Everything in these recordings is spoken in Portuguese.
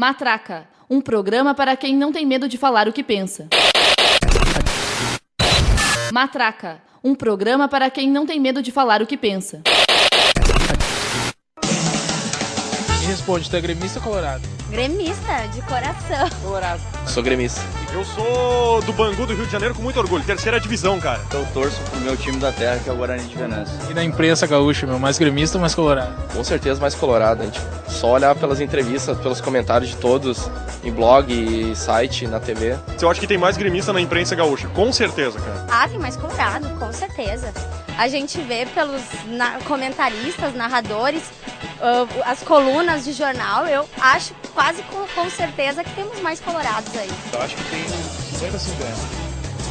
Matraca, um programa para quem não tem medo de falar o que pensa. Matraca, um programa para quem não tem medo de falar o que pensa. Me responde, tu é gremista ou colorado? Gremista, de coração. Colorado. Sou gremista. Eu sou do Bangu, do Rio de Janeiro, com muito orgulho. Terceira divisão, cara. Eu torço pro meu time da terra, que é o Guarani de Venâncio. E na imprensa gaúcha, meu, mais gremista ou mais colorado? Com certeza mais colorado. A gente só olhar pelas entrevistas, pelos comentários de todos, em blog, e site, na TV. Eu acho que tem mais gremista na imprensa gaúcha, com certeza, cara. Ah, tem mais colorado, com certeza. A gente vê pelos comentaristas, narradores, as colunas de jornal, eu acho quase com certeza que temos mais colorados aí. Eu acho que tem 50-50.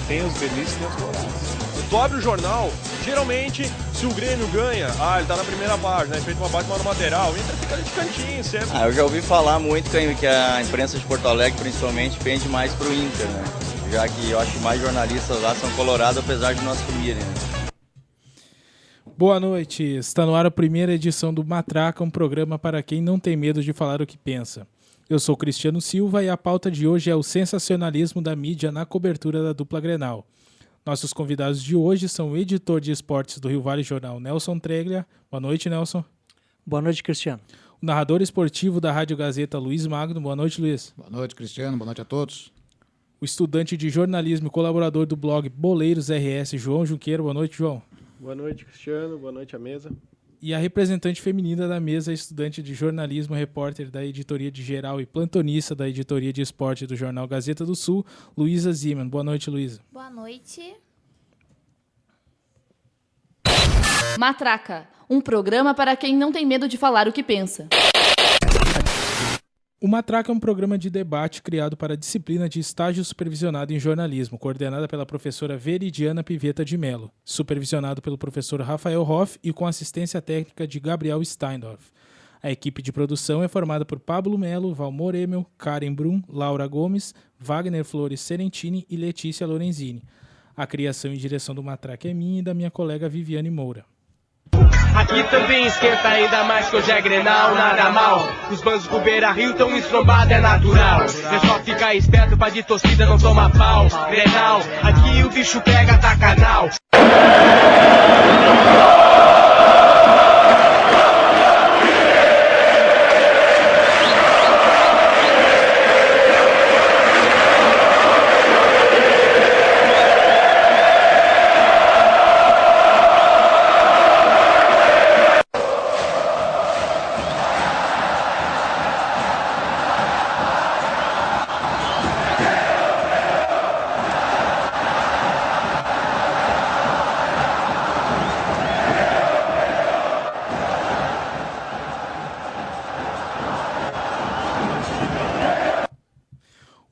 Tem os gremistas e os colorados. Tu abre o jornal, geralmente, se o Grêmio ganha, ele tá na primeira página, né? Feito uma página no lateral, entra fica de cantinho, sempre. Eu já ouvi falar muito que a imprensa de Porto Alegre, principalmente, pende mais pro Inter, né? Já que eu acho que mais jornalistas lá são colorados, apesar de não assumirem, né? Boa noite, está no ar a primeira edição do Matraca, um programa para quem não tem medo de falar o que pensa. Eu sou Cristiano Silva e a pauta de hoje é o sensacionalismo da mídia na cobertura da dupla Grenal. Nossos convidados de hoje são o editor de esportes do Rio Vale Jornal, Nelson Treglia. Boa noite, Nelson. Boa noite, Cristiano. O narrador esportivo da Rádio Gazeta, Luiz Magno. Boa noite, Luiz. Boa noite, Cristiano. Boa noite a todos. O estudante de jornalismo e colaborador do blog Boleiros RS, João Junqueira. Boa noite, João. Boa noite, Cristiano. Boa noite à mesa. E a representante feminina da mesa, estudante de jornalismo, repórter da editoria de geral e plantonista da editoria de esporte do jornal Gazeta do Sul, Luísa Ziman. Boa noite, Luísa. Boa noite. Matraca, um programa para quem não tem medo de falar o que pensa. O Matraca é um programa de debate criado para a disciplina de estágio supervisionado em jornalismo, coordenada pela professora Veridiana Pivetta de Mello, supervisionado pelo professor Rafael Hoff e com assistência técnica de Gabriel Steindorf. A equipe de produção é formada por Pablo Melo, Valmor Emel, Karen Brum, Laura Gomes, Wagner Flores Serentini e Letícia Lorenzini. A criação e direção do Matraca é minha e da minha colega Viviane Moura. Aqui também esquenta ainda mais que hoje é Grenal, nada mal. Os bandos pro Beira-Rio tão estrombados, é natural. É só ficar esperto pra de torcida não tomar pau. Grenal, aqui o bicho pega, tá canal.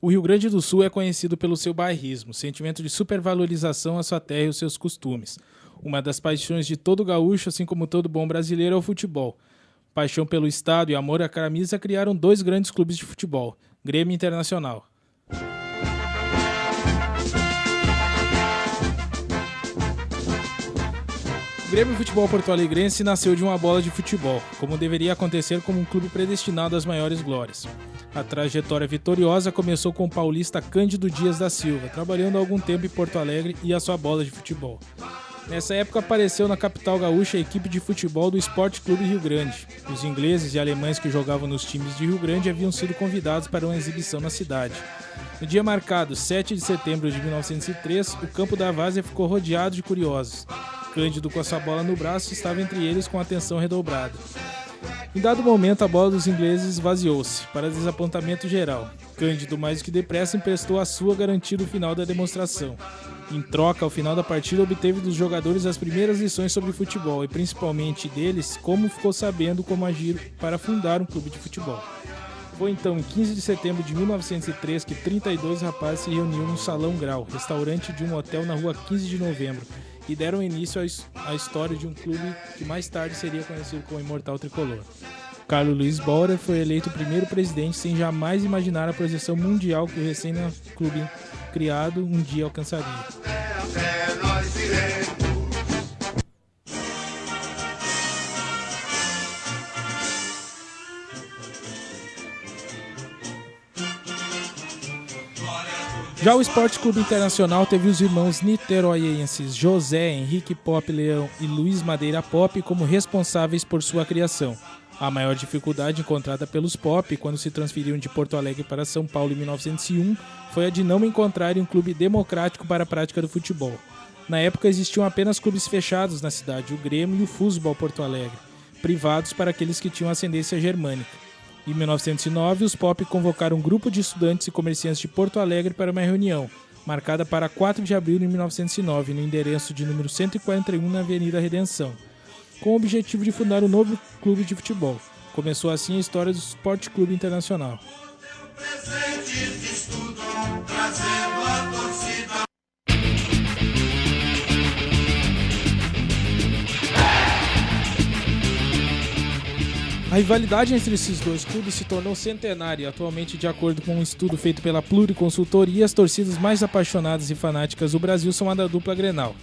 O Rio Grande do Sul é conhecido pelo seu bairrismo, sentimento de supervalorização à sua terra e os seus costumes. Uma das paixões de todo gaúcho, assim como todo bom brasileiro, é o futebol. Paixão pelo estado e amor à camisa criaram dois grandes clubes de futebol, Grêmio e Internacional. O Grêmio Futebol Porto Alegrense nasceu de uma bola de futebol, como deveria acontecer como um clube predestinado às maiores glórias. A trajetória vitoriosa começou com o paulista Cândido Dias da Silva, trabalhando há algum tempo em Porto Alegre e a sua bola de futebol. Nessa época apareceu na capital gaúcha a equipe de futebol do Esporte Clube Rio Grande. Os ingleses e alemães que jogavam nos times de Rio Grande haviam sido convidados para uma exibição na cidade. No dia marcado, 7 de setembro de 1903, o campo da Várzea ficou rodeado de curiosos. Cândido, com a sua bola no braço, estava entre eles com atenção redobrada. Em dado momento, a bola dos ingleses esvaziou-se, para desapontamento geral. Cândido, mais do que depressa, emprestou a sua, garantindo o final da demonstração. Em troca, ao final da partida, obteve dos jogadores as primeiras lições sobre futebol e, principalmente deles, como ficou sabendo como agir para fundar um clube de futebol. Foi então em 15 de setembro de 1903 que 32 rapazes se reuniram no Salão Grau, restaurante de um hotel na rua 15 de novembro, e deram início à história de um clube que mais tarde seria conhecido como Imortal Tricolor. Carlos Luiz Bauer foi eleito o primeiro presidente sem jamais imaginar a projeção mundial que o recém-clube criado um dia alcançaria. Já o Esporte Clube Internacional teve os irmãos niteroienses José Henrique Pop Leão e Luiz Madeira Pop como responsáveis por sua criação. A maior dificuldade encontrada pelos Pop quando se transferiram de Porto Alegre para São Paulo em 1901 foi a de não encontrarem um clube democrático para a prática do futebol. Na época existiam apenas clubes fechados na cidade, o Grêmio e o Futebol Porto Alegre, privados para aqueles que tinham ascendência germânica. Em 1909, os Pop convocaram um grupo de estudantes e comerciantes de Porto Alegre para uma reunião, marcada para 4 de abril de 1909, no endereço de número 141 na Avenida Redenção, com o objetivo de fundar um novo clube de futebol. Começou assim a história do Esporte Clube Internacional. A rivalidade entre esses dois clubes se tornou centenária e atualmente, de acordo com um estudo feito pela Pluriconsultoria, as torcidas mais apaixonadas e fanáticas do Brasil são a da dupla Grenal.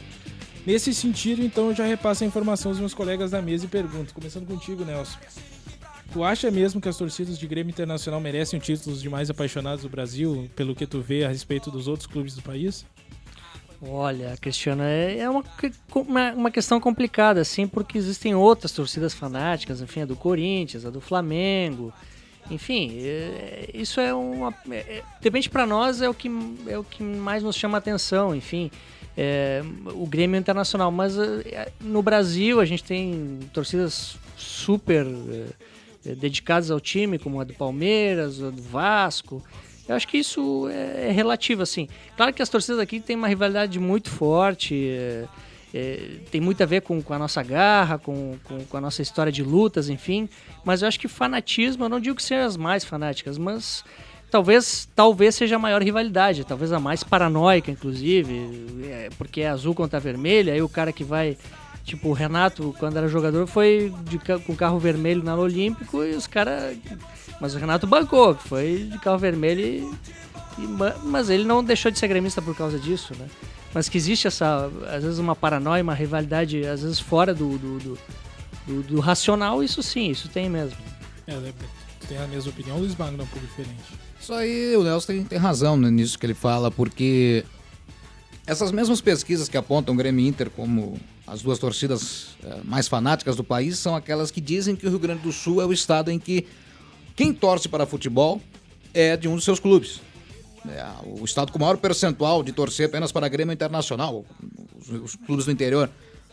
Nesse sentido, então, eu já repasso a informação aos meus colegas da mesa e pergunto, começando contigo, Nelson. Tu acha mesmo que as torcidas de Grêmio Internacional merecem o título de mais apaixonados do Brasil, pelo que tu vê a respeito dos outros clubes do país? Olha, Cristiano, é uma questão complicada, assim, porque existem outras torcidas fanáticas, enfim, a do Corinthians, a do Flamengo, enfim, isso é uma... de repente, para nós, é o que mais nos chama a atenção, enfim, o Grêmio Internacional, mas no Brasil a gente tem torcidas super dedicadas ao time, como a do Palmeiras, a do Vasco. Eu acho que isso é relativo, assim. Claro que as torcidas aqui têm uma rivalidade muito forte, tem muito a ver com a nossa garra, com a nossa história de lutas, enfim, mas eu acho que fanatismo, eu não digo que sejam as mais fanáticas, mas talvez seja a maior rivalidade, talvez a mais paranoica, inclusive, porque é azul contra vermelho, aí o cara que vai, tipo o Renato, quando era jogador, foi com carro vermelho na Olímpico e os caras... Mas o Renato bancou, foi de carro vermelho, mas ele não deixou de ser gremista por causa disso, né? Mas que existe essa, às vezes, uma paranoia, uma rivalidade, às vezes fora do racional, isso sim, isso tem mesmo. Tem a mesma opinião, Luiz Magno é um pouco diferente. Isso aí, o Nelson tem razão nisso que ele fala, porque essas mesmas pesquisas que apontam o Grêmio e Inter como as duas torcidas mais fanáticas do país são aquelas que dizem que o Rio Grande do Sul é o estado em que quem torce para futebol é de um dos seus clubes. O estado com o maior percentual de torcer apenas para Grêmio Internacional, os clubes do interior.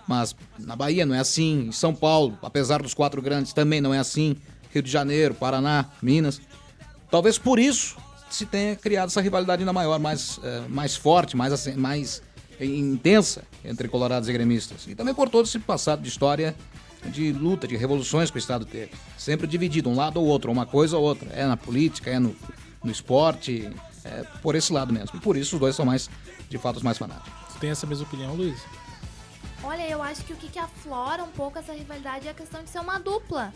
Mas na Bahia não é assim, em São Paulo, apesar dos 4 grandes, também não é assim. Rio de Janeiro, Paraná, Minas. Talvez por isso se tenha criado essa rivalidade ainda maior, mais forte, mais intensa entre colorados e gremistas. E também por todo esse passado de história, de luta, de revoluções que o Estado teve. Sempre dividido, um lado ou outro, uma coisa ou outra. É na política, é no esporte, é por esse lado mesmo. E por isso os dois são de fato, os mais fanáticos. Você tem essa mesma opinião, Luiz? Olha, eu acho que o que aflora um pouco essa rivalidade é a questão de ser uma dupla.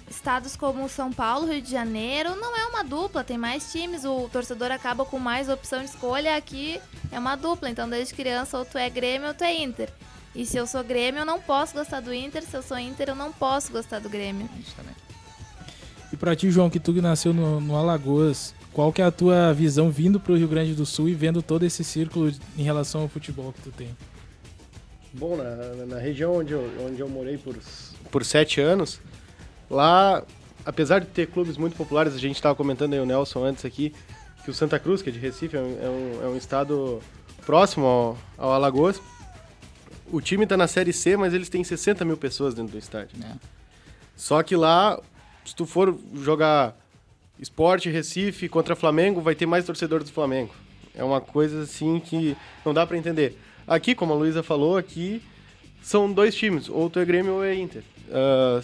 Estados como São Paulo, Rio de Janeiro, não é uma dupla, tem mais times, o torcedor acaba com mais opção de escolha, aqui é uma dupla, então desde criança ou tu é Grêmio ou tu é Inter. E se eu sou Grêmio, eu não posso gostar do Inter. Se eu sou Inter, eu não posso gostar do Grêmio. Isso também. E pra ti, João, que tu nasceu no Alagoas, qual que é a tua visão vindo pro Rio Grande do Sul e vendo todo esse círculo em relação ao futebol que tu tem? Bom, na região onde eu morei por 7 anos, lá, apesar de ter clubes muito populares, a gente estava comentando aí o Nelson antes aqui, que o Santa Cruz, que é de Recife, é um estado próximo ao Alagoas. O time está na Série C, mas eles têm 60 mil pessoas dentro do estádio. Só que lá, se tu for jogar Sport Recife contra Flamengo, vai ter mais torcedores do Flamengo. É uma coisa assim que não dá para entender. Aqui, como a Luísa falou, aqui são 2 times, ou tu é Grêmio ou é Inter.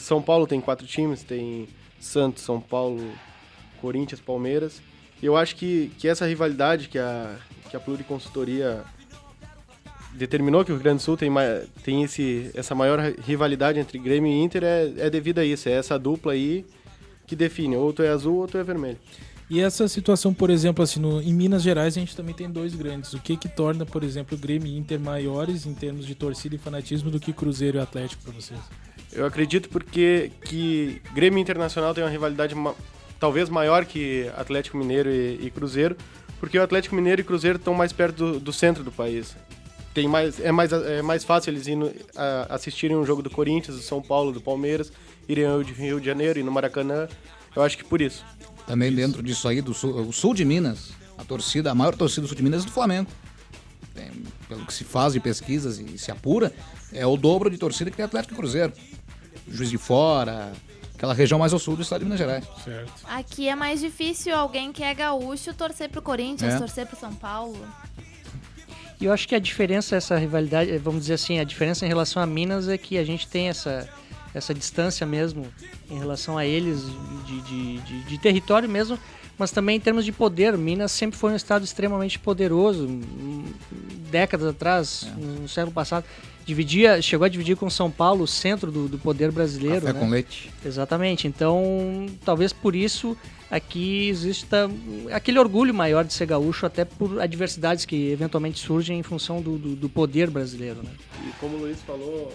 São Paulo tem 4 times, tem Santos, São Paulo, Corinthians, Palmeiras. E eu acho que essa rivalidade que a Pluriconsultoria determinou que o Rio Grande do Sul tem essa maior rivalidade entre Grêmio e Inter é devido a isso, é essa dupla aí que define, ou tu é azul ou tu é vermelho. E essa situação, por exemplo, assim, em Minas Gerais a gente também tem 2 grandes. O que torna, por exemplo, o Grêmio e Inter maiores em termos de torcida e fanatismo do que Cruzeiro e Atlético para vocês? Eu acredito porque que Grêmio Internacional tem uma rivalidade talvez maior que Atlético Mineiro e Cruzeiro, porque o Atlético Mineiro e Cruzeiro estão mais perto do centro do país. É mais fácil eles assistirem um jogo do Corinthians, do São Paulo, do Palmeiras, irem ao Rio de Janeiro e no Maracanã. Eu acho que por isso. Também dentro disso aí, o sul de Minas, a maior torcida do sul de Minas é do Flamengo. Pelo que se faz de pesquisas e se apura, é o dobro de torcida que tem Atlético e Cruzeiro. Juiz de Fora, aquela região mais ao sul do estado de Minas Gerais. Certo. Aqui é mais difícil alguém que é gaúcho torcer pro Corinthians, torcer pro São Paulo. E eu acho que a diferença, essa rivalidade, vamos dizer assim, a diferença em relação a Minas é que a gente tem essa distância mesmo em relação a eles, de território mesmo, mas também em termos de poder. Minas sempre foi um estado extremamente poderoso. Décadas atrás, no século passado, chegou a dividir com São Paulo o centro do poder brasileiro. Café com leite. Exatamente. Então, talvez por isso aqui exista aquele orgulho maior de ser gaúcho, até por adversidades que eventualmente surgem em função do poder brasileiro, né? E como o Luiz falou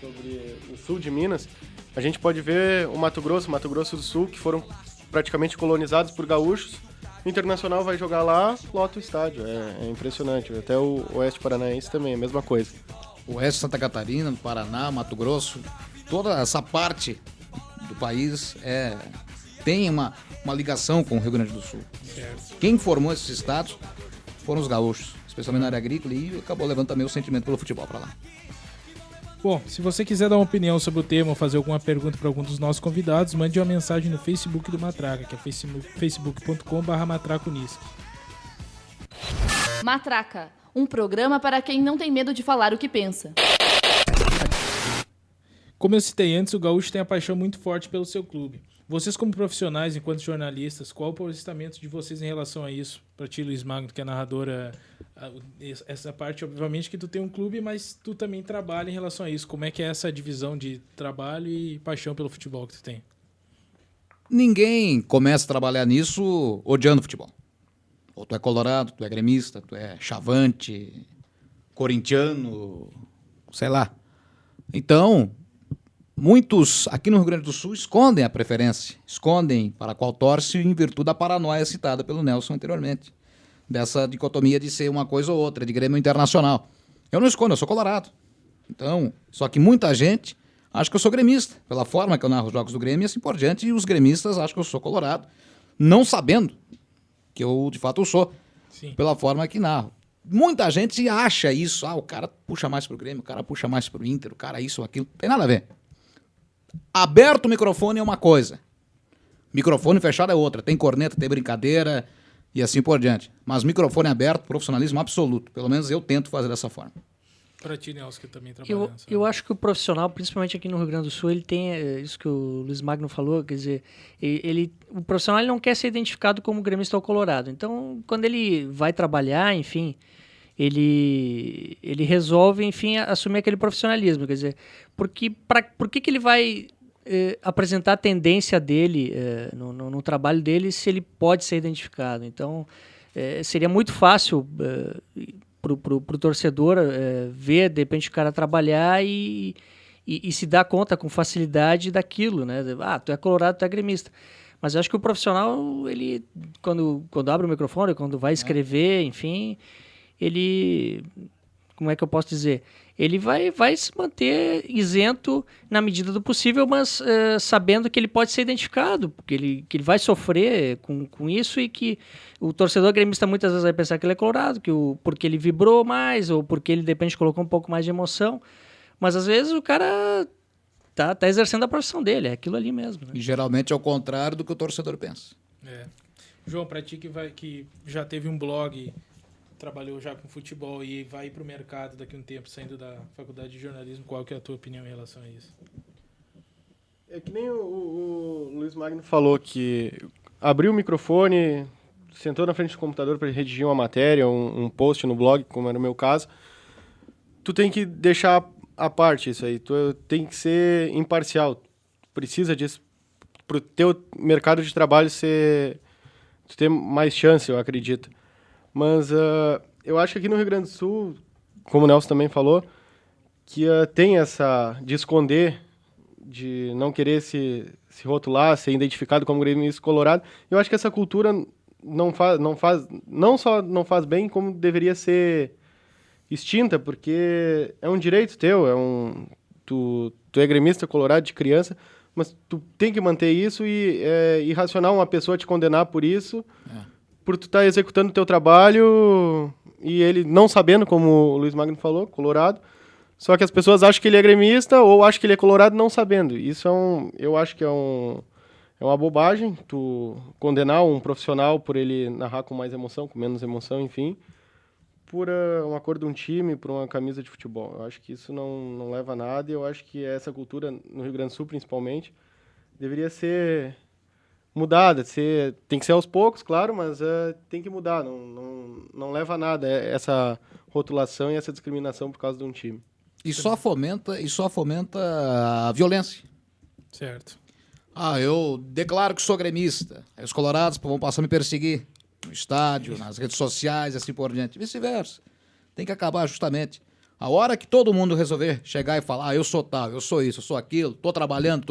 sobre o sul de Minas, a gente pode ver o Mato Grosso do Sul, que foram praticamente colonizados por gaúchos. O Internacional vai jogar lá, lota o estádio. É impressionante. Até o Oeste Paranaense também, a mesma coisa. Oeste Santa Catarina, Paraná, Mato Grosso, toda essa parte do país tem uma ligação com o Rio Grande do Sul. Certo. Quem formou esses estados foram os gaúchos, especialmente na área agrícola, e acabou levando também o sentimento pelo futebol para lá. Bom, se você quiser dar uma opinião sobre o tema ou fazer alguma pergunta para algum dos nossos convidados, mande uma mensagem no Facebook do Matraca, que é facebook.com/matraconisc. Matraca, um programa para quem não tem medo de falar o que pensa. Como eu citei antes, o gaúcho tem a paixão muito forte pelo seu clube. Vocês, como profissionais, enquanto jornalistas, qual o posicionamento de vocês em relação a isso? Para ti, Luiz Magno, que é narradora, essa parte, obviamente, que tu tem um clube, mas tu também trabalha em relação a isso. Como é que é essa divisão de trabalho e paixão pelo futebol que tu tem? Ninguém começa a trabalhar nisso odiando futebol. Ou tu é colorado, tu é gremista, tu é chavante, corintiano, sei lá. Então, muitos aqui no Rio Grande do Sul escondem a preferência, escondem para qual torce em virtude da paranoia citada pelo Nelson anteriormente. Dessa dicotomia de ser uma coisa ou outra, de Grêmio Internacional. Eu não escondo, eu sou colorado. Então, só que muita gente acha que eu sou gremista, pela forma que eu narro os jogos do Grêmio e assim por diante, e os gremistas acham que eu sou colorado, não sabendo que eu de fato sou, Sim. Pela forma que narro. Muita gente acha isso, o cara puxa mais pro Grêmio, o cara puxa mais pro Inter, o cara isso ou aquilo, não tem nada a ver. Aberto o microfone é uma coisa, microfone fechado é outra, tem corneta, tem brincadeira e assim por diante. Mas microfone aberto, profissionalismo absoluto, pelo menos eu tento fazer dessa forma. Para ti, Nelson, que também trabalha eu acho que o profissional, principalmente aqui no Rio Grande do Sul, ele tem isso que o Luiz Magno falou, quer dizer, o profissional ele não quer ser identificado como gremista ou colorado. Então, quando ele vai trabalhar, enfim, ele resolve, enfim, assumir aquele profissionalismo. Quer dizer, por que ele vai apresentar a tendência dele no trabalho dele se ele pode ser identificado? Então, seria muito fácil pro torcedor ver, de repente, o cara trabalhar e se dar conta com facilidade daquilo, né? Tu é colorado, tu é gremista. Mas eu acho que o profissional, ele, quando abre o microfone, quando vai escrever, enfim, ele, como é que eu posso dizer? Ele vai se manter isento na medida do possível, mas sabendo que ele pode ser identificado, porque que ele vai sofrer com isso e que o torcedor gremista muitas vezes vai pensar que ele é colorado, porque ele vibrou mais ou porque ele, de repente, colocou um pouco mais de emoção. Mas, às vezes, o cara tá exercendo a profissão dele, é aquilo ali mesmo. Né? E geralmente é o contrário do que o torcedor pensa. João, para ti que já teve um blog, trabalhou já com futebol e vai para o mercado daqui a um tempo, saindo da faculdade de jornalismo, qual que é a tua opinião em relação a isso? É que nem o Luiz Magno falou, que abriu o microfone, sentou na frente do computador para redigir uma matéria, um post no blog, como era o meu caso, tu tem que deixar à parte isso aí, tu tem que ser imparcial, tu precisa disso para o teu mercado de trabalho tu ter mais chance, eu acredito. Mas eu acho que aqui no Rio Grande do Sul, como o Nelson também falou, que tem essa de esconder, de não querer se rotular, ser identificado como gremista colorado. Eu acho que essa cultura não só não faz bem, como deveria ser extinta, porque é um direito teu, tu é gremista colorado de criança, mas tu tem que manter isso e é irracional uma pessoa te condenar por isso, por tu estar executando o teu trabalho e ele não sabendo, como o Luiz Magno falou, colorado, só que as pessoas acham que ele é gremista ou acham que ele é colorado não sabendo. Isso eu acho que é uma bobagem, tu condenar um profissional por ele narrar com mais emoção, com menos emoção, enfim, por uma cor de um time, por uma camisa de futebol. Eu acho que isso não leva a nada e eu acho que essa cultura, no Rio Grande do Sul principalmente, deveria ser mudada. Tem que ser aos poucos, claro, mas tem que mudar. Não leva a nada essa rotulação e essa discriminação por causa de um time. E só fomenta a violência. Certo. Eu declaro que sou gremista. Aí os colorados vão passar a me perseguir no estádio, nas redes sociais, assim por diante. Vice-versa. Tem que acabar justamente. A hora que todo mundo resolver chegar e falar, eu sou tal, eu sou isso, eu sou aquilo, tô trabalhando,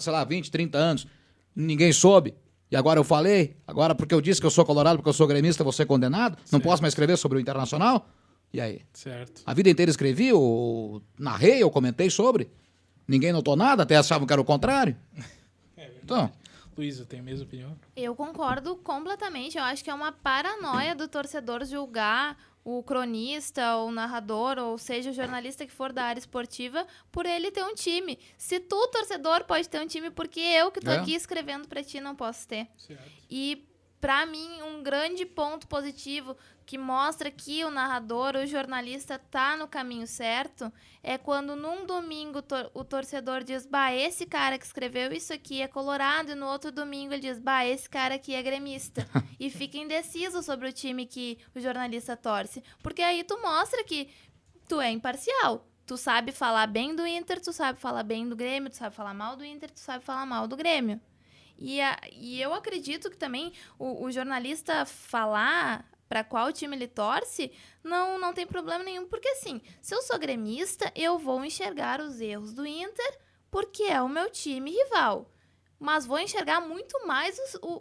sei lá, 20, 30 anos, ninguém soube, e agora eu falei, agora porque eu disse que eu sou colorado, porque eu sou gremista, vou ser condenado, não posso mais escrever sobre o Internacional? E aí? Certo. A vida inteira escrevi, ou narrei, ou comentei sobre, ninguém notou nada, até achavam que era o contrário. Então... Luísa, tem a mesma opinião? Eu concordo completamente. Eu acho que é uma paranoia do torcedor julgar o cronista, o narrador, ou seja, o jornalista que for da área esportiva, por ele ter um time. Se tu, torcedor, pode ter um time, porque eu que tô aqui escrevendo pra ti não posso ter. Certo. E, pra mim, um grande ponto positivo que mostra que o narrador, o jornalista tá no caminho certo, é quando num domingo o torcedor diz, esse cara que escreveu isso aqui é colorado, e no outro domingo ele diz, esse cara aqui é gremista. E fica indeciso sobre o time que o jornalista torce. Porque aí tu mostra que tu é imparcial. Tu sabe falar bem do Inter, tu sabe falar bem do Grêmio, tu sabe falar mal do Inter, tu sabe falar mal do Grêmio. E eu acredito que também o jornalista falar para qual time ele torce, não tem problema nenhum. Porque, assim, se eu sou gremista, eu vou enxergar os erros do Inter porque é o meu time rival. Mas vou enxergar muito mais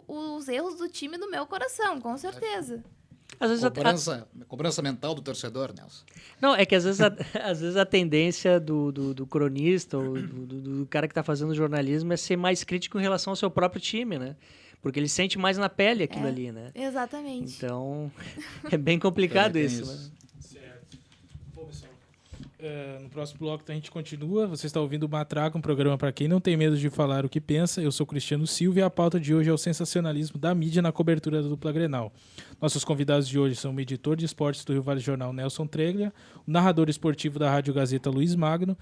os erros do time do meu coração, com certeza. Às vezes Cobrança mental do torcedor, Nelson. Não, é que às vezes a tendência do cronista ou do cara que está fazendo jornalismo é ser mais crítico em relação ao seu próprio time, né? Porque ele sente mais na pele aquilo ali, né? Exatamente. Então, é bem complicado isso, né? Certo. Bom, pessoal, no próximo bloco a gente continua. Você está ouvindo o Matraca, um programa para quem não tem medo de falar o que pensa. Eu sou Cristiano Silva e a pauta de hoje é o sensacionalismo da mídia na cobertura da dupla Grenal. Nossos convidados de hoje são o editor de esportes do Rio Vale Jornal, Nelson Treglia, o narrador esportivo da Rádio Gazeta, Luiz Magno,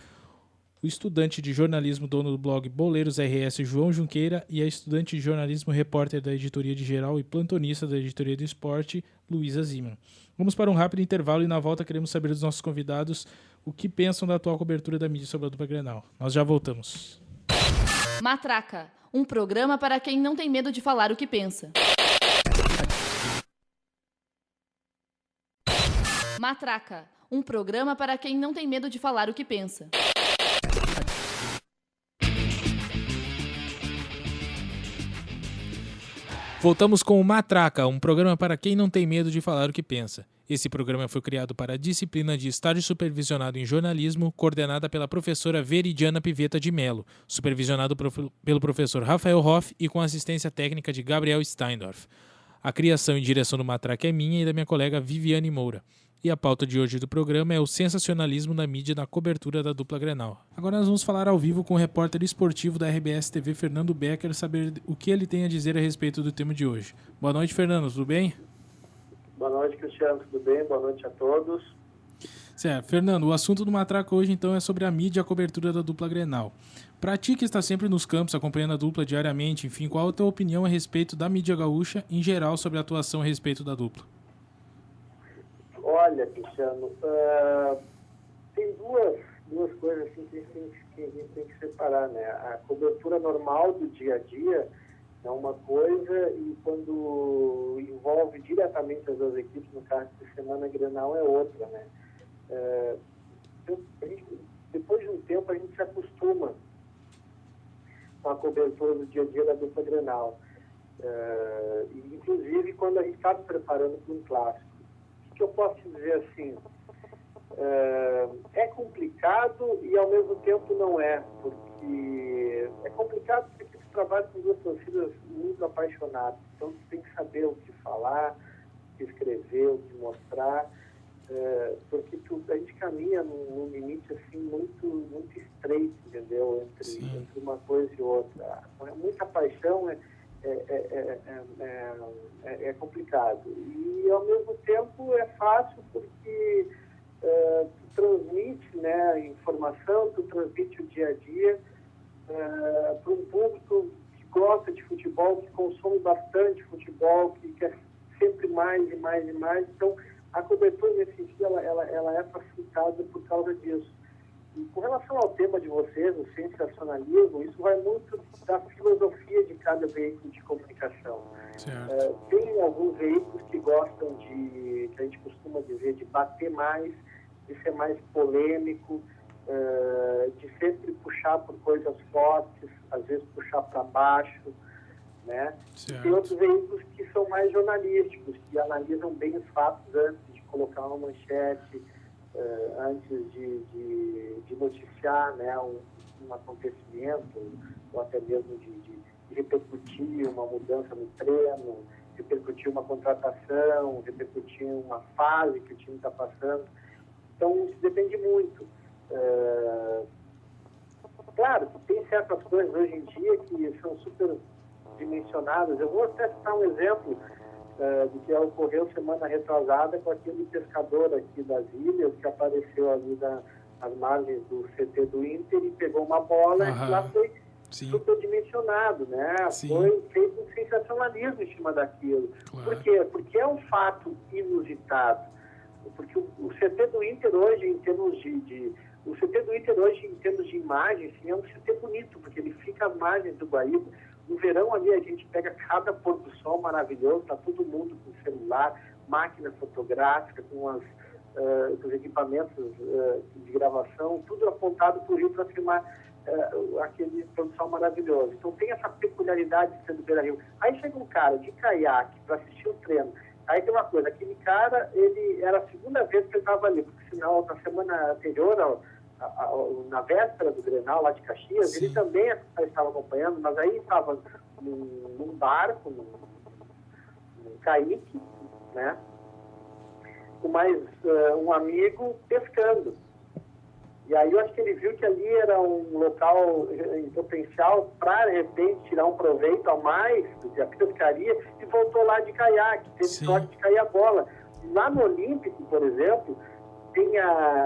o estudante de jornalismo, dono do blog Boleiros RS, João Junqueira, e a estudante de jornalismo, repórter da editoria de geral e plantonista da editoria do esporte, Luísa Ziman. Vamos para um rápido intervalo e na volta queremos saber dos nossos convidados o que pensam da atual cobertura da mídia sobre a dupla Grenal. Nós já voltamos. Matraca, um programa para quem não tem medo de falar o que pensa. Matraca, um programa para quem não tem medo de falar o que pensa. Voltamos com o Matraca, um programa para quem não tem medo de falar o que pensa. Esse programa foi criado para a disciplina de Estágio Supervisionado em Jornalismo, coordenada pela professora Veridiana Piveta de Mello, supervisionado pelo professor Rafael Hoff e com assistência técnica de Gabriel Steindorf. A criação e direção do Matraca é minha e da minha colega Viviane Moura. E a pauta de hoje do programa é o sensacionalismo da mídia na cobertura da dupla Grenal. Agora nós vamos falar ao vivo com o repórter esportivo da RBS TV, Fernando Becker, saber o que ele tem a dizer a respeito do tema de hoje. Boa noite, Fernando, tudo bem? Boa noite, Cristiano, tudo bem? Boa noite a todos. Certo. Fernando, o assunto do Matraca hoje então é sobre a mídia e a cobertura da dupla Grenal. Pra ti que está sempre nos campos, acompanhando a dupla diariamente, enfim, qual a tua opinião a respeito da mídia gaúcha em geral sobre a atuação a respeito da dupla? Olha, Cristiano, tem duas coisas assim que a gente tem que separar, né? A cobertura normal do dia a dia é uma coisa e quando envolve diretamente as duas equipes, no caso de semana Grenal, é outra, né? Depois de um tempo a gente se acostuma com a cobertura do dia a dia da dupla Grenal. Inclusive quando a gente está se preparando para um clássico. O que eu posso dizer assim? É complicado e ao mesmo tempo não é, porque é complicado porque tu trabalha com duas torcidas muito apaixonadas, então tu tem que saber o que falar, o que escrever, o que mostrar, porque a gente caminha num limite assim muito estreito, entendeu? Entre uma coisa e outra. Muita paixão é complicado. E ao mesmo tempo é fácil porque tu transmite, né, informação, tu transmite o dia a dia para um público que gosta de futebol, que consome bastante futebol, que quer sempre mais e mais e mais. Então, a cobertura nesse sentido, ela é facilitada por causa disso. E com relação ao tema de vocês, o sensacionalismo, isso vai muito da filosofia de cada veículo de comunicação. Tem alguns veículos que gostam que a gente costuma dizer, de bater mais, de ser mais polêmico, de sempre puxar por coisas fortes, às vezes puxar para baixo, né? Tem outros veículos que são mais jornalísticos, que analisam bem os fatos antes de colocar uma manchete, antes de noticiar, né, um acontecimento, ou até mesmo de repercutir uma mudança no treino, repercutir uma contratação, repercutir uma fase que o time está passando. Então, isso depende muito. Claro que tem certas coisas hoje em dia que são super dimensionadas. Eu vou até citar um exemplo do que ocorreu semana retrasada com aquele pescador aqui das Ilhas que apareceu ali nas margens do CT do Inter e pegou uma bola e lá foi superdimensionado, né? Foi feito um sensacionalismo em cima daquilo. Por quê? Porque é um fato inusitado. Porque o CT do Inter hoje, em termos o CT do Inter hoje, em termos de imagem, sim, é um CT bonito, porque ele fica às margens do Guaíba. No verão ali a gente pega cada pôr do sol maravilhoso, tá todo mundo com celular, máquina fotográfica, com os equipamentos de gravação, tudo apontado para o rio para filmar aquele pôr do sol maravilhoso. Então tem essa peculiaridade de ser do Beira-Rio. Aí chega um cara de caiaque para assistir o treino. Aí tem uma coisa, aquele cara, ele era a segunda vez que ele estava ali, porque senão na semana anterior, na véspera do Grenal lá de Caxias, ele também estava acompanhando, mas aí estava num barco, num caique, né, com mais um amigo pescando. E aí eu acho que ele viu que ali era um local em potencial para, de repente, tirar um proveito a mais da pescaria e voltou lá de caiaque, teve sorte de cair a bola. Lá no Olímpico, por exemplo, tem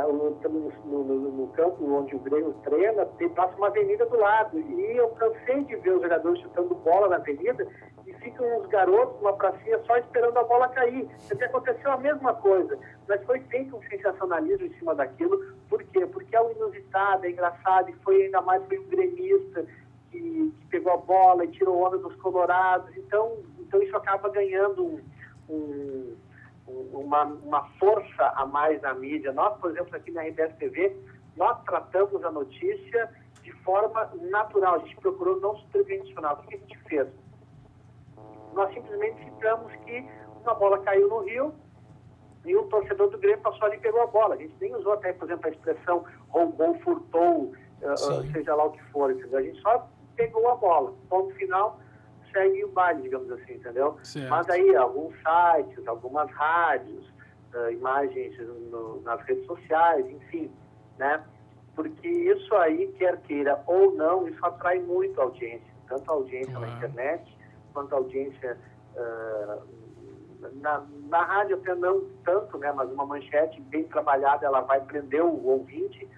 no campo onde o Grêmio treina, passa uma avenida do lado. E eu cansei de ver os jogadores chutando bola na avenida e ficam uns garotos numa pracinha só esperando a bola cair. Porque aconteceu a mesma coisa. Mas foi feito um sensacionalismo em cima daquilo. Por quê? Porque é um inusitado, é engraçado, e foi ainda mais um gremista que pegou a bola e tirou onda dos colorados. Então isso acaba ganhando uma força a mais na mídia. Nós, por exemplo, aqui na RBS TV, nós tratamos a notícia de forma natural. A gente procurou não superdimensionar. O que a gente fez? Nós simplesmente citamos que uma bola caiu no rio e um torcedor do Grêmio passou ali e pegou a bola. A gente nem usou até, por exemplo, a expressão roubou, furtou, seja lá o que for. Entendeu? A gente só pegou a bola. Ponto final, segue o baile, digamos assim, entendeu? Certo. Mas aí, alguns sites, algumas rádios, imagens nas redes sociais, enfim, né? Porque isso aí, quer queira ou não, isso atrai muito audiência. Tanto a audiência na internet, quanto a audiência na rádio, até não tanto, né? Mas uma manchete bem trabalhada, ela vai prender o ouvinte.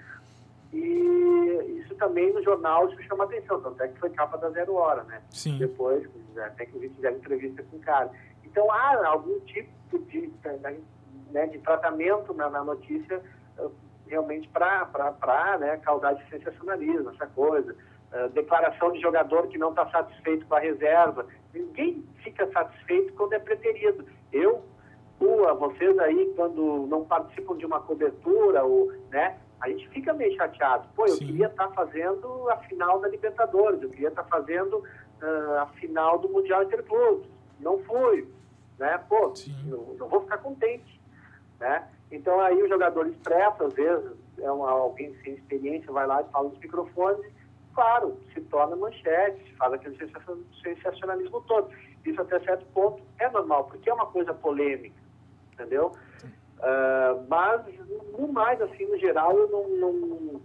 E isso também no jornal isso chama atenção, tanto é que foi capa da 0 Hora, né? Sim. Depois, até que a gente fizeram entrevista com o cara. Então há algum tipo de tratamento na notícia realmente para né, causar de sensacionalismo, essa coisa. Declaração de jogador que não está satisfeito com a reserva. Ninguém fica satisfeito quando é preterido. Vocês aí, quando não participam de uma cobertura, ou, né, a gente fica meio chateado. Pô, eu queria estar fazendo a final da Libertadores, eu queria estar fazendo a final do Mundial Interclubes. Não fui, né? Pô, não vou ficar contente, né? Então aí o jogador expressa, às vezes, alguém sem experiência vai lá e fala nos microfones, claro, se torna manchete, se faz aquele sensacionalismo todo. Isso até certo ponto é normal, porque é uma coisa polêmica, entendeu? Mas, no mais, assim, no geral, eu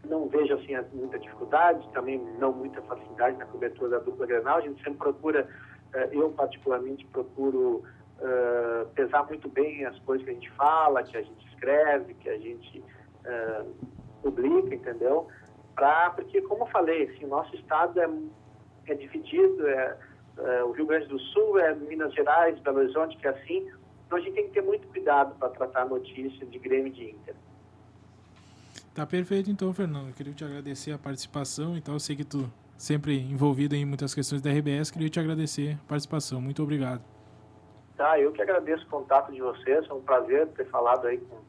não vejo, assim, muita dificuldade, também não muita facilidade na cobertura da dupla Grenal. A gente sempre procura, eu particularmente procuro pesar muito bem as coisas que a gente fala, que a gente escreve, que a gente publica, entendeu? Porque, como eu falei, assim, o nosso estado é dividido, o Rio Grande do Sul, Minas Gerais, Belo Horizonte, que é assim. Então a gente tem que ter muito cuidado para tratar a notícia de Grêmio e de Inter. Tá perfeito então, Fernando. Eu queria te agradecer a participação. Então eu sei que tu sempre envolvido em muitas questões da RBS. Queria te agradecer a participação. Muito obrigado. Tá, eu que agradeço o contato de vocês. É um prazer ter falado aí com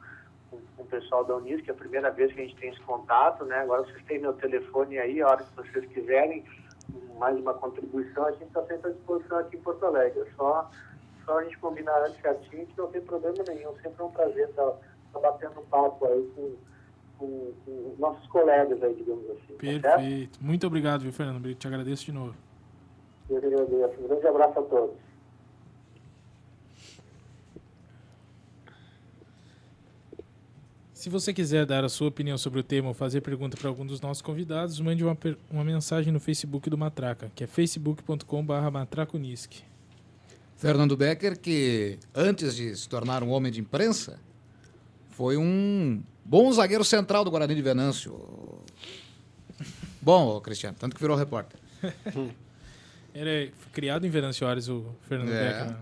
o pessoal da Unisc, que é a primeira vez que a gente tem esse contato, né? Agora vocês têm meu telefone aí, a hora que vocês quiserem, mais uma contribuição, a gente está sempre à disposição aqui em Porto Alegre. Só a gente combinar antes certinho, que não tem problema nenhum. Sempre é um prazer estar batendo um papo aí com nossos colegas aí, digamos assim. Perfeito. Muito obrigado, viu, Fernando? Eu te agradeço de novo. Eu que agradeço. Um grande abraço a todos. Se você quiser dar a sua opinião sobre o tema ou fazer pergunta para algum dos nossos convidados, mande uma mensagem no Facebook do Matraca, que é facebook.com/matraconisc. Fernando Becker, que antes de se tornar um homem de imprensa, foi um bom zagueiro central do Guarani de Venâncio. Bom, Cristiano, tanto que virou repórter. Ele foi criado em Venâncio Aires, o Fernando Becker. Né?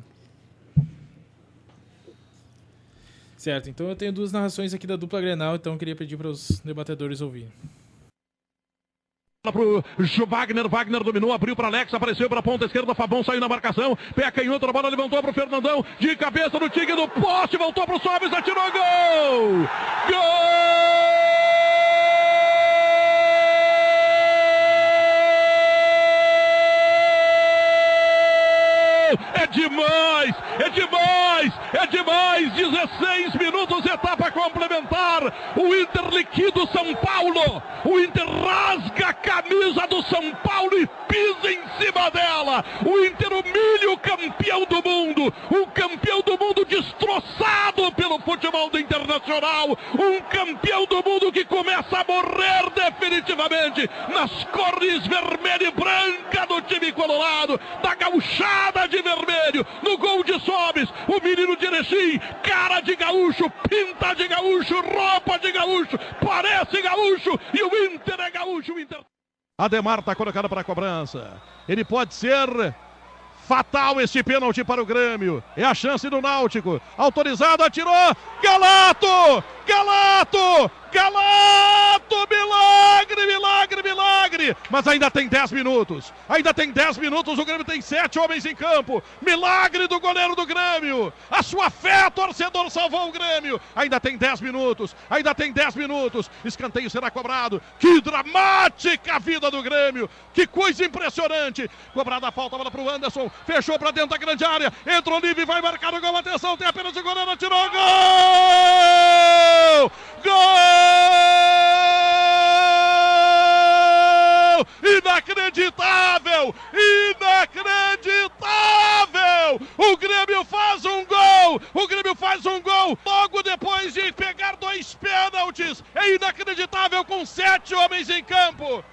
Certo, então eu tenho duas narrações aqui da dupla Grenal, então eu queria pedir para os debatedores ouvirem. Pro Wagner dominou, abriu para Alex, apareceu para a ponta esquerda, Fabão saiu na marcação, pé canhoto, a bola levantou pro Fernandão, de cabeça no tigre do poste, voltou pro Sobis, atirou, gol! Gol! É demais, é demais, é demais, 16 minutos, etapa complementar, o Inter liquida o São Paulo, o Inter rasga a camisa do São Paulo e pisa em cima dela, o Inter humilha o campeão do mundo, um campeão do mundo destroçado pelo futebol do Internacional, um campeão do mundo que começa a morrer definitivamente nas cores vermelha e branca do time colorado, da gauchada de vermelho, no gol de Sobis, o menino de Erechim, cara de gaúcho, pinta de gaúcho, roupa de gaúcho, parece gaúcho, e o Inter é gaúcho, o Inter... Ademar está colocado para a cobrança, ele pode ser fatal este pênalti para o Grêmio, é a chance do Náutico, autorizado, atirou, Galato, milagre, milagre, milagre, mas ainda tem 10 minutos, o Grêmio tem 7 homens em campo, milagre do goleiro do Grêmio, a sua fé, torcedor, salvou o Grêmio, ainda tem 10 minutos, escanteio será cobrado, que dramática a vida do Grêmio, que coisa impressionante, cobrada a falta, bola para o Anderson, fechou para dentro da grande área, entrou livre, vai marcar o gol, atenção, tem apenas o goleiro, atirou, gol! Inacreditável! O Grêmio faz um gol! Logo depois de pegar 2 pênaltis! É inacreditável, com 7 homens em campo!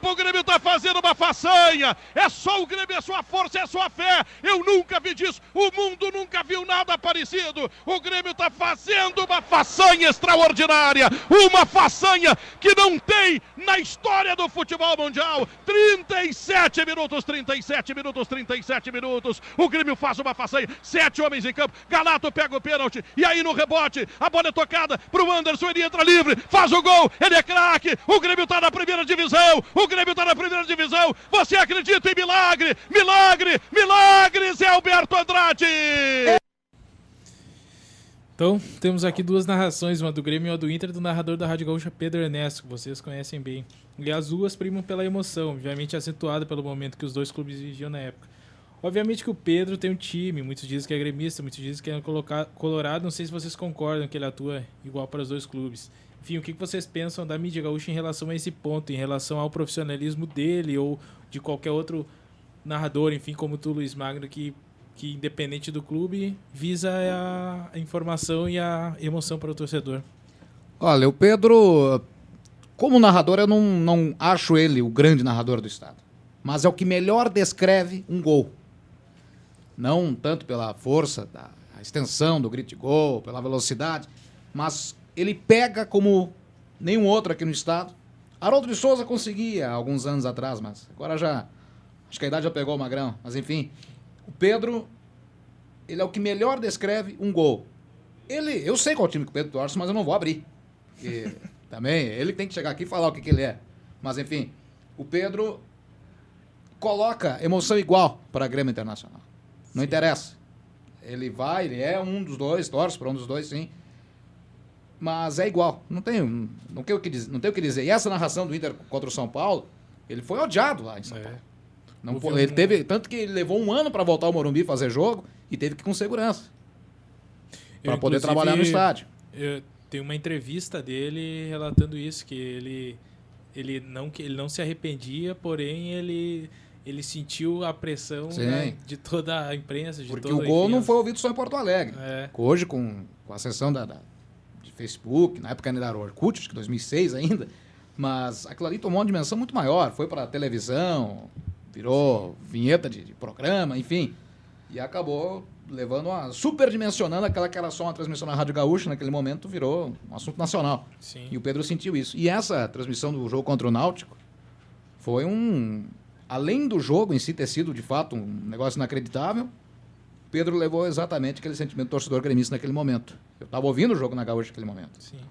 O Grêmio está fazendo uma façanha. É só o Grêmio, é sua força, é sua fé. Eu nunca vi disso. O mundo nunca viu nada parecido. O Grêmio está fazendo uma façanha extraordinária. Uma façanha que não tem na história do futebol mundial. 37 minutos. O Grêmio faz uma façanha. 7 homens em campo. Galato pega o pênalti. E aí no rebote, a bola é tocada para o Anderson. Ele entra livre, faz o gol. Ele é craque. O Grêmio está na primeira divisão. Você acredita em milagre? Zé Alberto Andrade. Então, temos aqui duas narrações, uma do Grêmio e uma do Inter, do narrador da Rádio Gaúcha, Pedro Ernesto, que vocês conhecem bem. E as duas primam pela emoção, obviamente acentuada pelo momento que os dois clubes viviam na época. Obviamente que o Pedro tem um time, muitos dizem que é gremista, muitos dizem que é colorado, não sei se vocês concordam que ele atua igual para os dois clubes. Enfim, o que vocês pensam da mídia gaúcha em relação a esse ponto, em relação ao profissionalismo dele ou de qualquer outro narrador, enfim, como tu, Luiz Magno, que independente do clube, visa a informação e a emoção para o torcedor? Olha, o Pedro, como narrador, eu não acho ele o grande narrador do estado. Mas é o que melhor descreve um gol. Não tanto pela força, da extensão do grito de gol, pela velocidade, mas ele pega como nenhum outro aqui no estado. Haroldo de Souza conseguia há alguns anos atrás, mas agora já... Acho que a idade já pegou o Magrão, mas enfim... O Pedro, ele é o que melhor descreve um gol. Eu sei qual time que o Pedro torce, mas eu não vou abrir. Porque também, ele tem que chegar aqui e falar o que ele é. Mas, enfim, o Pedro coloca emoção igual para a Grêmio Internacional. Não interessa. Ele é um dos dois, torce para um dos dois, sim. Mas é igual. Não tenho o que dizer. E essa narração do Inter contra o São Paulo, ele foi odiado lá em São Paulo. Ele teve, tanto que ele levou um ano para voltar ao Morumbi fazer jogo e teve que ir com segurança para poder trabalhar no estádio. Tem uma entrevista dele relatando isso, que ele não se arrependia, porém ele sentiu a pressão, né, de toda a imprensa, porque o gol não foi ouvido só em Porto Alegre. Hoje, com a sessão de Facebook, na época ainda era Orkut, acho que 2006 ainda, mas aquilo ali tomou uma dimensão muito maior, foi para televisão, virou vinheta de programa, enfim. E acabou superdimensionando aquela que era só uma transmissão na Rádio Gaúcha, naquele momento virou um assunto nacional. Sim. E o Pedro sentiu isso. E essa transmissão do jogo contra o Náutico foi além do jogo em si ter sido, de fato, um negócio inacreditável, Pedro levou exatamente aquele sentimento do torcedor gremista naquele momento. Eu estava ouvindo o jogo na Gaúcha naquele momento. Sim.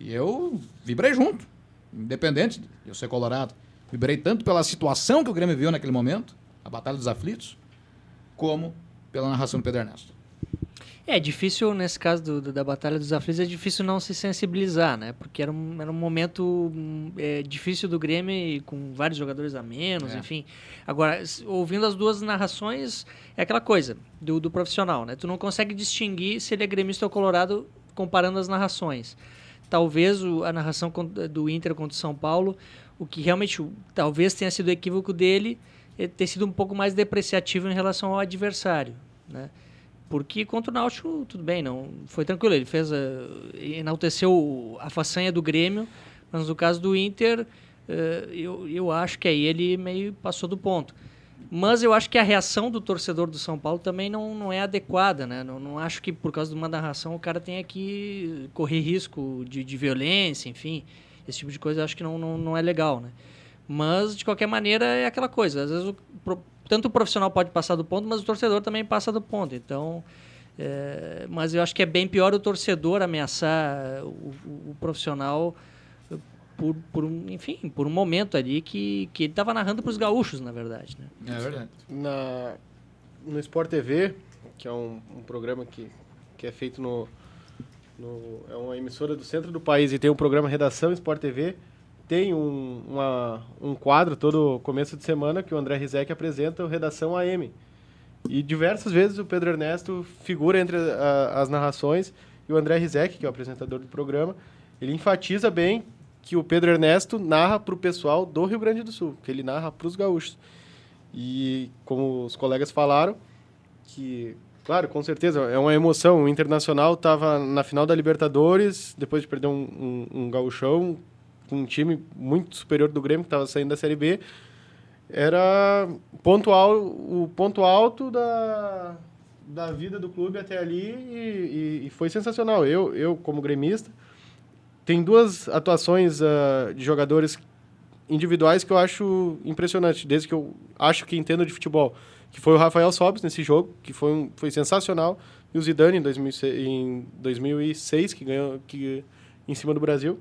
E eu vibrei junto, independente de eu ser colorado. Vibrei tanto pela situação que o Grêmio viu naquele momento, a Batalha dos Aflitos, como pela narração do Pedro Ernesto. É difícil, nesse caso da Batalha dos Aflitos, é difícil não se sensibilizar, né? Porque era um momento difícil do Grêmio, e com vários jogadores a menos, enfim. Agora, ouvindo as duas narrações, é aquela coisa do profissional, né? Tu não consegue distinguir se ele é gremista ou colorado comparando as narrações. Talvez a narração do Inter contra o São Paulo, o que realmente talvez tenha sido o equívoco dele, é ter sido um pouco mais depreciativo em relação ao adversário, né? Porque contra o Náutico, tudo bem, não foi tranquilo. Ele enalteceu a façanha do Grêmio, mas no caso do Inter, eu acho que aí ele meio passou do ponto. Mas eu acho que a reação do torcedor do São Paulo também não é adequada, né? Não acho que por causa de uma narração o cara tenha que correr risco de violência, enfim. Esse tipo de coisa eu acho que não é legal, né? Mas, de qualquer maneira, é aquela coisa. Às vezes, tanto o profissional pode passar do ponto, mas o torcedor também passa do ponto. Então, mas eu acho que é bem pior o torcedor ameaçar o profissional por um momento ali que ele estava narrando para os gaúchos, na verdade, né? É verdade. No Sport TV, que é um programa que é feito é uma emissora do centro do país e tem um programa Redação Sport TV, tem um quadro todo começo de semana que o André Rizek apresenta, o Redação AM. E diversas vezes o Pedro Ernesto figura entre as narrações, e o André Rizek, que é o apresentador do programa, ele enfatiza bem que o Pedro Ernesto narra para o pessoal do Rio Grande do Sul, que ele narra para os gaúchos. E como os colegas falaram, que, claro, com certeza, é uma emoção. O Internacional estava na final da Libertadores, depois de perder um gauchão, com um time muito superior do Grêmio, que estava saindo da Série B. Era o ponto alto da vida do clube até ali, e foi sensacional. Eu, como gremista, tem duas atuações de jogadores individuais que eu acho impressionante, desde que eu acho que entendo de futebol, que foi o Rafael Sobis nesse jogo, que foi sensacional, e o Zidane em 2006, que ganhou em cima do Brasil.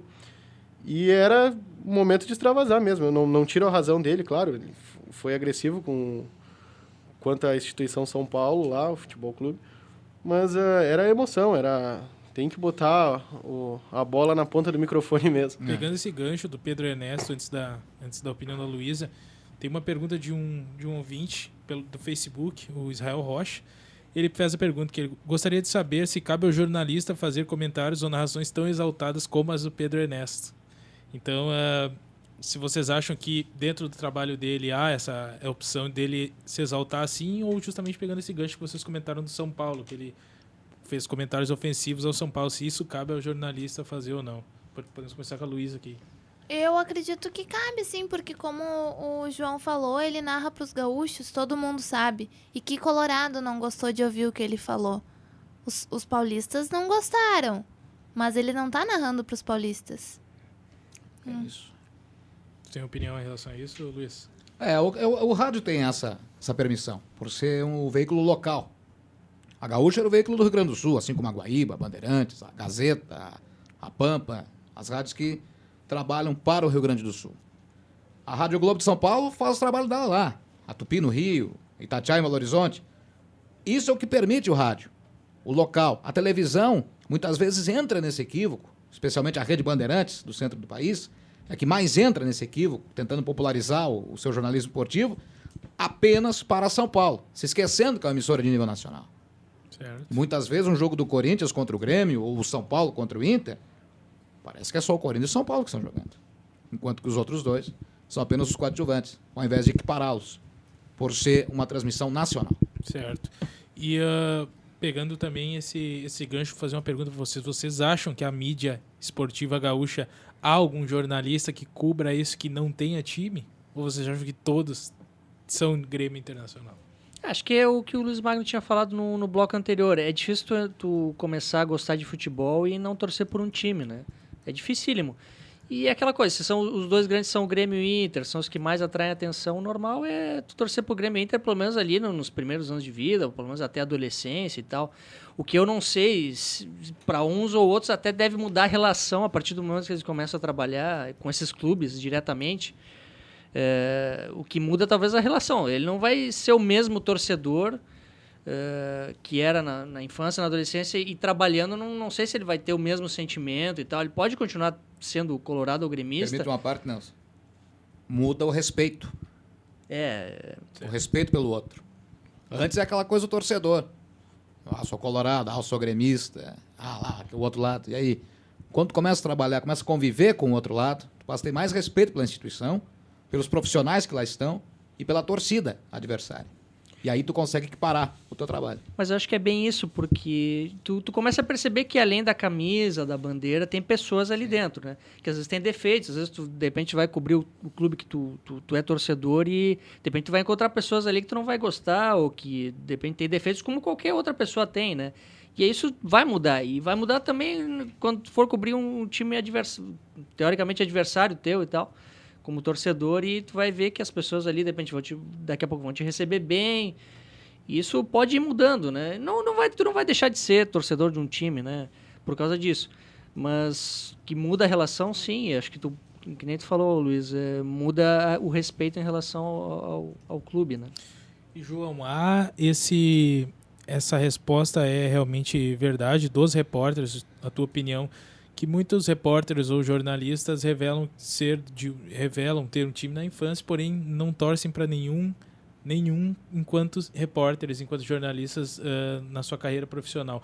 E era um momento de extravasar mesmo. Eu não tiro a razão dele, claro. Ele foi agressivo quanto à instituição São Paulo, lá, o futebol clube. Mas era emoção, era Tem que botar a bola na ponta do microfone mesmo. Pegando esse gancho do Pedro Ernesto, antes da opinião da Luísa, tem uma pergunta de um ouvinte do Facebook, o Israel Rocha. Ele fez a pergunta que ele gostaria de saber se cabe ao jornalista fazer comentários ou narrações tão exaltadas como as do Pedro Ernesto. Então, se vocês acham que dentro do trabalho dele há essa opção dele se exaltar assim, ou justamente pegando esse gancho que vocês comentaram do São Paulo, que ele fez comentários ofensivos ao São Paulo, se isso cabe ao jornalista fazer ou não. Podemos começar com a Luísa aqui. Eu acredito que cabe, sim, porque como o João falou, ele narra para os gaúchos, todo mundo sabe. E que colorado não gostou de ouvir o que ele falou? Os paulistas não gostaram, mas ele não tá narrando para os paulistas. É isso. Você tem opinião em relação a isso, Luiz? O rádio tem essa permissão, por ser um veículo local. A Gaúcha era o veículo do Rio Grande do Sul, assim como a Guaíba, a Bandeirantes, a Gazeta, a Pampa, as rádios que trabalham para o Rio Grande do Sul. A Rádio Globo de São Paulo faz o trabalho dela lá. A Tupi no Rio, Itatiaia em Belo Horizonte. Isso é o que permite o rádio, o local. A televisão, muitas vezes, entra nesse equívoco, especialmente a Rede Bandeirantes, do centro do país, é que mais entra nesse equívoco, tentando popularizar o seu jornalismo esportivo, apenas para São Paulo, se esquecendo que é uma emissora de nível nacional. Certo. Muitas vezes um jogo do Corinthians contra o Grêmio, ou o São Paulo contra o Inter, parece que é só o Corinthians e o São Paulo que estão jogando. Enquanto que os outros dois são apenas os coadjuvantes, ao invés de equipará-los, por ser uma transmissão nacional. Certo. E pegando também esse gancho, vou fazer uma pergunta para vocês. Vocês acham que a mídia esportiva gaúcha, há algum jornalista que cubra isso que não tenha time? Ou vocês acham que todos são Grêmio Internacional? Acho que é o que o Luiz Magno tinha falado no bloco anterior. É difícil tu começar a gostar de futebol e não torcer por um time, né? É dificílimo. E é aquela coisa, se são, os dois grandes são o Grêmio e o Inter, são os que mais atraem atenção, o normal é tu torcer pro Grêmio e Inter, pelo menos ali nos primeiros anos de vida, ou pelo menos até a adolescência e tal. O que eu não sei, para uns ou outros até deve mudar a relação a partir do momento que eles começam a trabalhar com esses clubes diretamente. O que muda talvez a relação. Ele não vai ser o mesmo torcedor que era na infância, na adolescência, e trabalhando, não sei se ele vai ter o mesmo sentimento e tal. Ele pode continuar sendo colorado ou gremista. Permite uma parte, Nelson. Muda o respeito. O respeito pelo outro. Antes é aquela coisa do torcedor. Sou colorado, sou gremista. Lá, o outro lado. E aí? Quando tu começa a trabalhar, começa a conviver com o outro lado, tu passa a ter mais respeito pela instituição, pelos profissionais que lá estão e pela torcida adversária. E aí tu consegue equiparar o teu trabalho. Mas eu acho que é bem isso, porque tu começa a perceber que além da camisa, da bandeira, tem pessoas ali dentro, né? Que às vezes tem defeitos, às vezes tu, de repente, vai cobrir o clube que tu é torcedor e, de repente, tu vai encontrar pessoas ali que tu não vai gostar ou que, de repente, tem defeitos como qualquer outra pessoa tem, né? E isso vai mudar. E vai mudar também quando tu for cobrir um time teoricamente adversário teu e tal, como torcedor, e tu vai ver que as pessoas ali, de repente, daqui a pouco vão te receber bem. E isso pode ir mudando, né? Tu não vai deixar de ser torcedor de um time, né? Por causa disso. Mas que muda a relação, sim. Acho que que nem tu falou, Luiz, muda o respeito em relação ao clube, né? E, João, essa resposta é realmente verdade dos repórteres, a tua opinião, que muitos repórteres ou jornalistas revelam ter um time na infância, porém não torcem para nenhum enquanto repórteres, enquanto jornalistas na sua carreira profissional.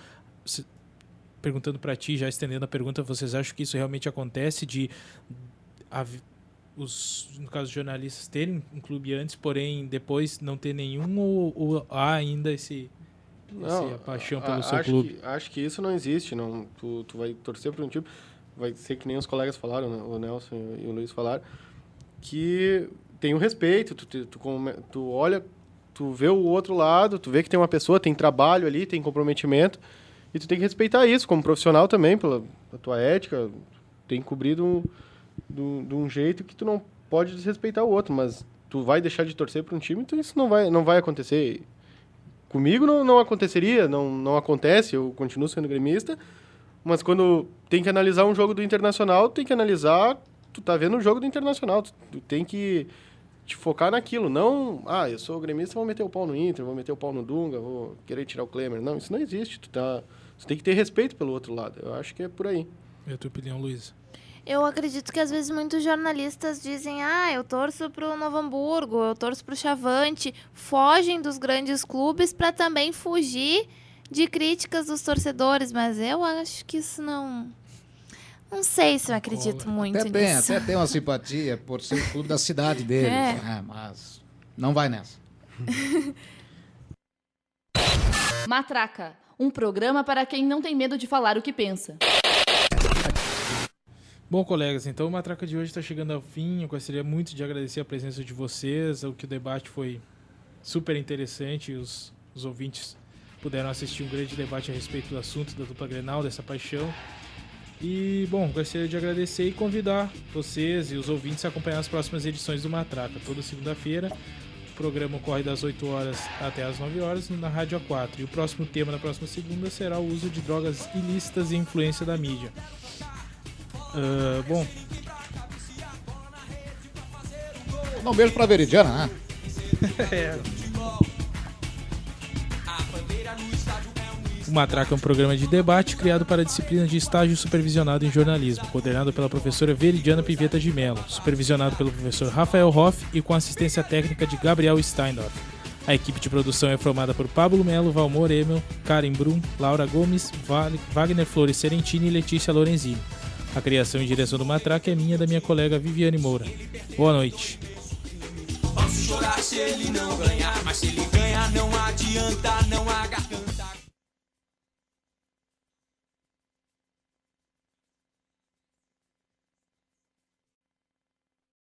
Perguntando para ti, já estendendo a pergunta, vocês acham que isso realmente acontece no caso de jornalistas terem um clube antes, porém depois não ter nenhum, ou há ainda a paixão pelo seu clube? Acho que isso não existe. Não. Tu vai torcer para um time, vai ser que nem os colegas falaram, né? O Nelson e o Luiz falaram, que tem um respeito, tu olha, tu vê o outro lado, tu vê que tem uma pessoa, tem trabalho ali, tem comprometimento, e tu tem que respeitar isso como profissional também, pela tua ética, tem cobrido de um jeito que tu não pode desrespeitar o outro, mas tu vai deixar de torcer para um time, então isso não vai acontecer. Comigo não aconteceria, não acontece, eu continuo sendo gremista, mas quando tem que analisar um jogo do Internacional, tem que analisar, tu tá vendo o jogo do Internacional, tu tem que te focar naquilo, não, eu sou gremista, vou meter o pau no Inter, vou meter o pau no Dunga, vou querer tirar o Klemer, não, isso não existe, Você tem que ter respeito pelo outro lado. Eu acho que é por aí. E a tua opinião, Luísa? Eu acredito que às vezes muitos jornalistas dizem eu torço pro Novo Hamburgo, eu torço pro Chavante, fogem dos grandes clubes para também fugir de críticas dos torcedores, mas eu acho que isso não sei se eu acredito muito nisso. Até tem uma simpatia por ser o clube da cidade deles, mas não vai nessa. Matraca, um programa para quem não tem medo de falar o que pensa. Bom, colegas, então o Matraca de hoje está chegando ao fim. Eu gostaria muito de agradecer a presença de vocês, o debate foi super interessante, os ouvintes puderam assistir um grande debate a respeito do assunto da dupla Grenal, dessa paixão. E, bom, gostaria de agradecer e convidar vocês e os ouvintes a acompanhar as próximas edições do Matraca. Toda segunda-feira, o programa ocorre das 8 horas até as 9 horas na Rádio A4. E o próximo tema da próxima segunda será o uso de drogas ilícitas e influência da mídia. Bom. Um beijo pra Veridiana, né? O Matraca é um programa de debate criado para a disciplina de estágio supervisionado em jornalismo, coordenado pela professora Veridiana Piveta de Mello, supervisionado pelo professor Rafael Hoff e com assistência técnica de Gabriel Steindorf. A equipe de produção é formada por Pablo Melo, Valmor Emel, Karen Brum, Laura Gomes, Wagner Flores Serentini e Letícia Lorenzini. A criação e direção do Matraca é minha e da minha colega Viviane Moura. Boa noite. Posso chorar se ele não ganhar, mas se ele ganhar não adianta, não há garganta.